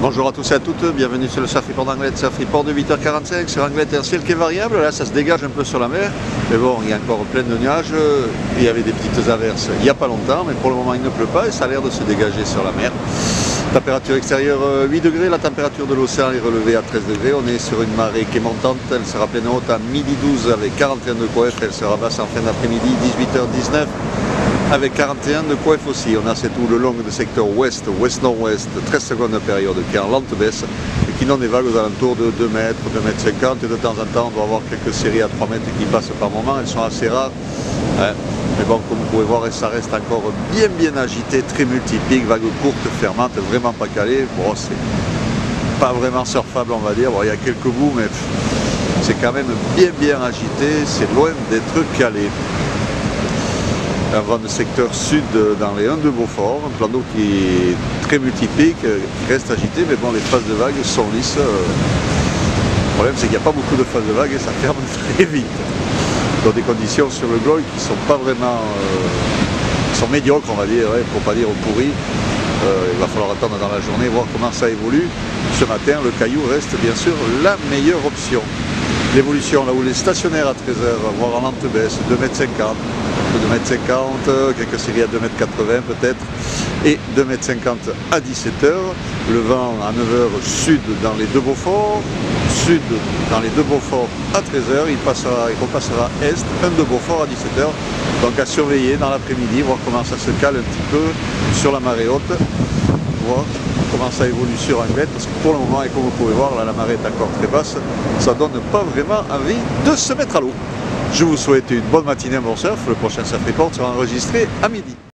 Bonjour à tous et à toutes, bienvenue sur le Surf Report d'Anglet, Surf Report de 8h45 sur Anglet, un ciel qui est variable, là ça se dégage un peu sur la mer, mais bon il y a encore plein de nuages, il y avait des petites averses il n'y a pas longtemps, mais pour le moment il ne pleut pas et ça a l'air de se dégager sur la mer. Température extérieure 8 degrés, la température de l'océan est relevée à 13 degrés, on est sur une marée qui est montante, elle sera pleine haute à midi 12 avec 41 de coef, elle sera basse en fin d'après-midi 18h19. Avec 41 de coef aussi, on a cette houle longue de secteur ouest, ouest-nord-ouest, 13 secondes de période qui est en lente baisse et qui donne des vagues aux alentours de 2 mètres, 2 mètres 50 et de temps en temps on doit avoir quelques séries à 3 mètres qui passent par moment, elles sont assez rares. Hein. Mais bon, comme vous pouvez voir, ça reste encore bien agité, très multiplique, vagues courtes, fermantes, vraiment pas calées. Bon, c'est pas vraiment surfable on va dire, bon, il y a quelques bouts mais c'est quand même bien agité, c'est loin d'être calé. Un vent de secteur sud dans les 1 de Beaufort, un plan d'eau qui est très multiplique, qui reste agité, mais bon, les phases de vagues sont lisses. Le problème, c'est qu'il n'y a pas beaucoup de phases de vagues et ça ferme très vite. Dans des conditions sur le globe qui sont pas vraiment... qui sont médiocres, on va dire, pour pas dire pourries. Il va falloir attendre dans la journée, voir comment ça évolue. Ce matin, le caillou reste bien sûr la meilleure option. L'évolution, la houle est stationnaire à 13h, voire en lente baisse, 2,50 m. 2,50 m, quelques séries à 2,80 m peut-être, et 2,50 m à 17h. Le vent à 9h sud dans les deux Beaufort, sud dans les deux Beaufort à 13h, il repassera est, 1 de Beaufort à 17h. Donc à surveiller dans l'après-midi, voir comment ça se cale un petit peu sur la marée haute, voir comment ça évolue sur Anglet, parce que pour le moment, et comme vous pouvez voir, là la marée est encore très basse, ça donne pas vraiment envie de se mettre à l'eau. Je vous souhaite une bonne matinée, un bon surf. Le prochain Surf Report sera enregistré à midi.